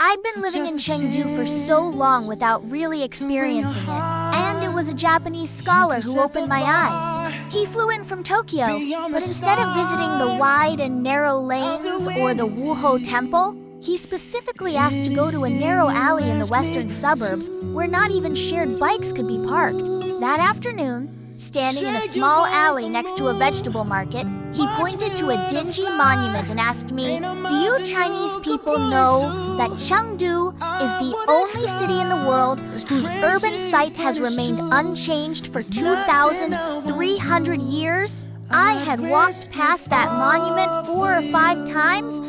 I'd been living in Chengdu for so long without really experiencing it, and it was a Japanese scholar who opened my eyes. He flew in from Tokyo, but instead of visiting the wide and narrow lanes or the Wuho Temple, he specifically asked to go to a narrow alley in the western suburbs where not even shared bikes could be parked. That afternoon, standing in a small alley next to a vegetable market, he pointed to a dingy monument and asked me, "Do you Chinese people know that Chengdu is the only city in the world whose urban site has remained unchanged for 2,300 years?" I had walked past that monument 4 or 5 times,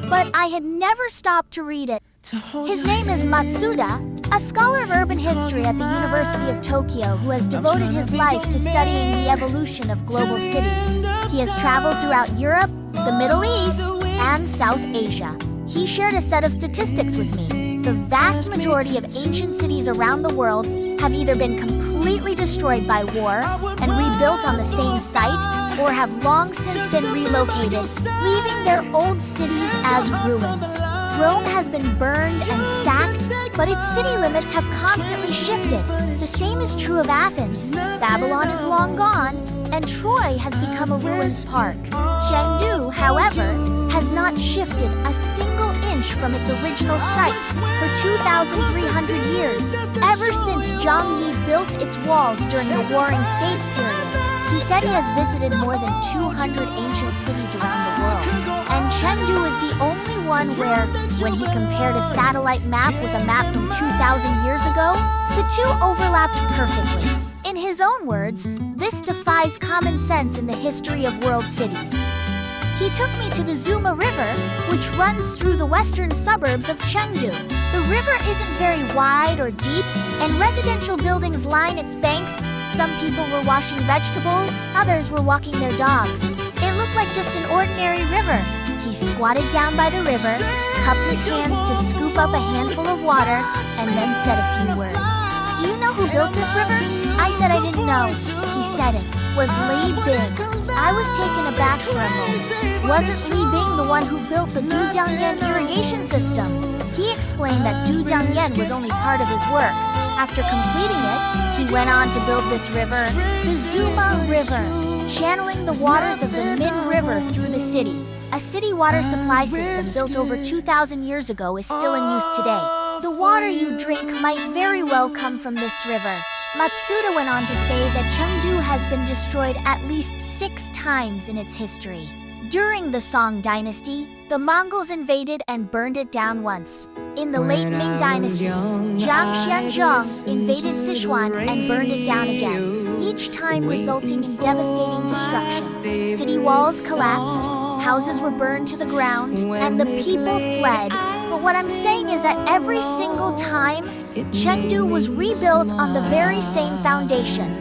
but I had never stopped to read it. His name is Matsuda, a scholar of urban history at the University of Tokyo who has devoted his life to studying the evolution of global cities. He has traveled throughout Europe, the Middle East, and South Asia. He shared a set of statistics with me. The vast majority of ancient cities around the world have either been completely destroyed by war and rebuilt on the same site, or have long since been relocated, leaving their old cities as ruins. Rome has been burned and sacked, but its city limits have constantly shifted. The same is true of Athens. Babylon is long gone, and Troy has become a ruins park. Chengdu, however, has not shifted a single inch from its original site for 2,300 years, ever since Zhang Yi built its walls during the Warring States period. He said he has visited more than 200 ancient cities around the world, and Chengdu is the only one where, when he compared a satellite map with a map from 2,000 years ago, the two overlapped perfectly. In his own words, this defies common sense in the history of world cities. He took me to the Zuma River, which runs through the western suburbs of Chengdu. The river isn't very wide or deep, and residential buildings line its banks. Some people were washing vegetables, others were walking their dogs. It looked like just an ordinary river. He squatted down by the river, cupped his hands to scoop up a handful of water, and then said a few words. "Do you know who built this river?" I said I didn't know. He said it was Li Bing. I was taken aback for a moment. Wasn't Li Bing the one who built the Dujiangyan irrigation system? He explained that Dujiangyan was only part of his work. After completing it, he went on to build this river, the Zuma River, channeling the waters of the Min River through the city. A city water supply system built over 2,000 years ago is still in use today. The water you drink might very well come from this river. Matsuda went on to say that Chengdu has been destroyed at least 6 times in its history. During the Song dynasty, the Mongols invaded and burned it down once. In the late Ming dynasty, Zhang Xianzhong invaded Sichuan and burned it down again, each time resulting in devastating destruction. City walls collapsed, houses were burned to the ground, and the people fled. But what I'm saying is that every single time, Chengdu was rebuilt on the very same foundation.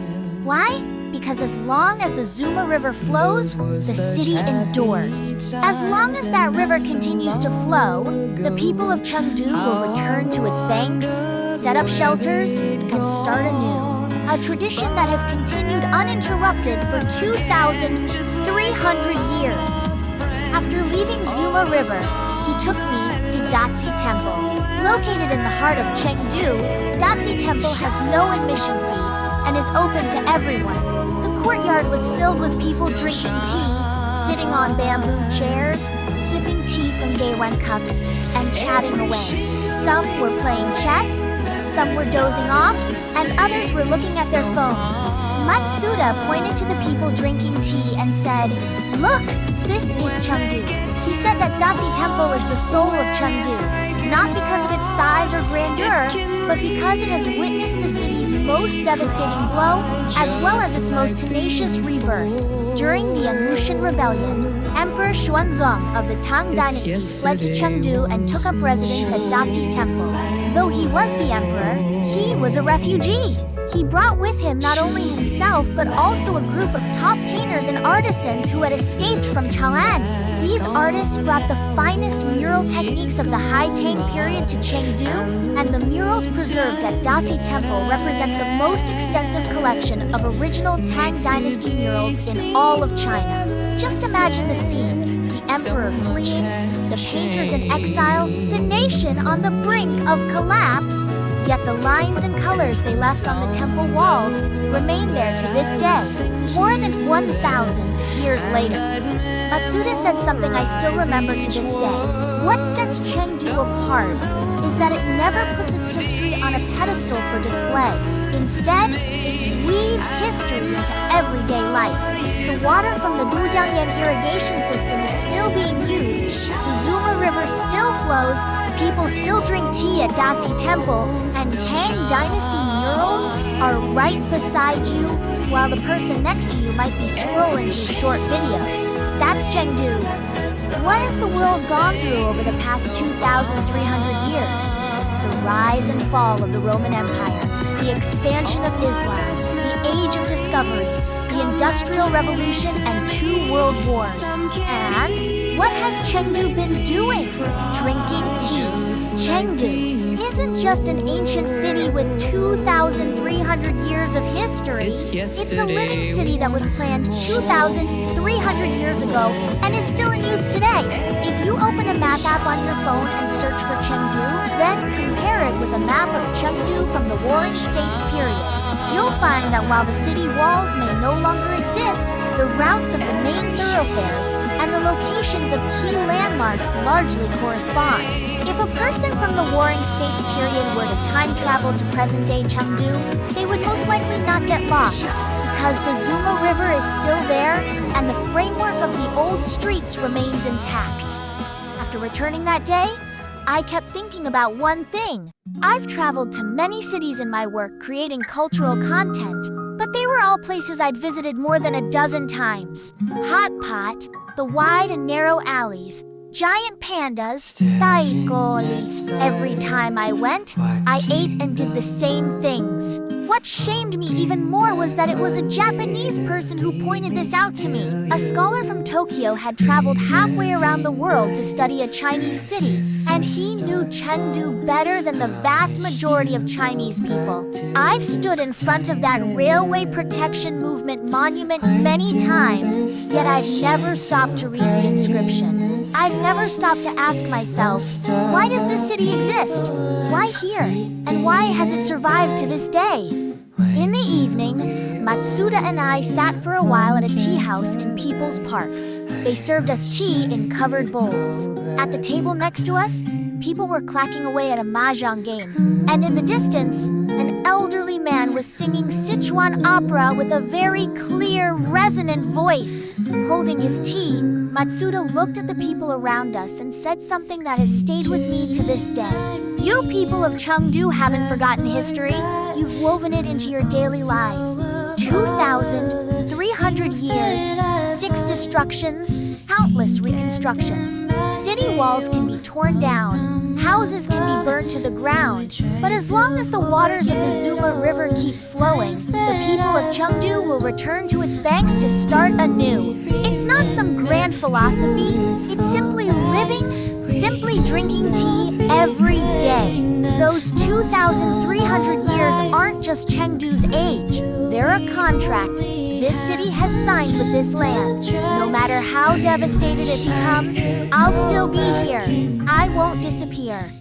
Why? Because as long as the Zuma River flows, the city endures. As long as that river continues to flow, the people of Chengdu will return to its banks, set up shelters, and start anew. A tradition that has continued uninterrupted for 2,300 years. After leaving Zuma River, he took me to Datsi Temple. Located in the heart of Chengdu, Datsi Temple has no admission fee and is open to everyone. The courtyard was filled with people drinking tea, sitting on bamboo chairs, sipping tea from Gaiwan cups, and chatting away. Some were playing chess, some were dozing off, and others were looking at their phones. Matsuda pointed to the people drinking tea and said, "Look, this is Chengdu." He said that Datsi Temple is the soul of Chengdu, not because of its size or grandeur, but because it has witnessed the city's most devastating blow, as well as its most tenacious rebirth. During the Anlushan Rebellion, Emperor Xuanzong of the Tang Dynasty fled to Chengdu and took up residence at Datsi Temple. Though he was the emperor, he was a refugee. He brought with him not only himself, but also a group of top painters and artisans who had escaped from Chang'an. These artists brought the finest mural techniques of the High Tang period to Chengdu, and the murals preserved at Datsi Temple represent the most extensive collection of original Tang Dynasty murals in all of China. Just imagine the scene. The emperor fleeing, the painters in exile, the nation on the brink of collapse. Yet the lines and colors they left on the temple walls remain there to this day, more than 1,000 years later. Matsuda said something I still remember to this day. What sets Chengdu apart is that it never puts its history on a pedestal for display. Instead, it weaves history into everyday life. The water from the Gujiangyan irrigation system is still being used, the Zuma River still flows, people still drink tea at Dasi Temple, and Tang Dynasty murals are right beside you, while the person next to you might be scrolling through short videos. That's Chengdu. What has the world gone through over the past 2,300 years? The rise and fall of the Roman Empire, the expansion of Islam, the Age of Discovery, the Industrial Revolution, and 2 world wars. And what has Chengdu been doing? Drinking tea. Chengdu isn't just an ancient city with 2,300 years of history. It's a living city that was planned 2,300 years ago and is still in use today. If you open a map app on your phone and search for Chengdu, then compare it with a map of Chengdu from the Warring States period, you'll find that while the city walls may no longer exist, the routes of the main thoroughfares and the locations of key landmarks largely correspond. If a person from the Warring States period were to time travel to present-day Chengdu, they would most likely not get lost, because the Zuma River is still there and the framework of the old streets remains intact. After returning that day, I kept thinking about one thing. I've traveled to many cities in my work creating cultural content, but they were all places I'd visited more than a dozen times. Hotpot, the wide and narrow alleys, giant pandas, taikoli. Every time I went, I ate and did the same things. What shamed me even more was that it was a Japanese person who pointed this out to me. A scholar from Tokyo had traveled halfway around the world to study a Chinese city, and he knew Chengdu better than the vast majority of Chinese people. I've stood in front of that Railway Protection Movement monument many times, yet I've never stopped to read the inscription. I've never stopped to ask myself, why does this city exist? Why here? And why has it survived to this day? In the evening, Matsuda and I sat for a while at a tea house in People's Park. They served us tea in covered bowls. At the table next to us, people were clacking away at a mahjong game. And in the distance, an elderly man was singing Sichuan opera with a very clear, resonant voice. Holding his tea, Matsuda looked at the people around us and said something that has stayed with me to this day. You people of Chengdu haven't forgotten history. You've woven it into your daily lives. 2,300 years, 6 destructions, countless reconstructions. City walls can be torn down, houses can be burned to the ground, but as long as the waters of the Zuma River keep flowing, the people of Chengdu will return to its banks to start anew. It's not some grand philosophy, it's simply living, simply drinking tea every day. Those 2,300 years aren't just Chengdu's age, they're a contract this city has signed with this land. No matter how devastated it becomes, I'll still be here. I won't disappear.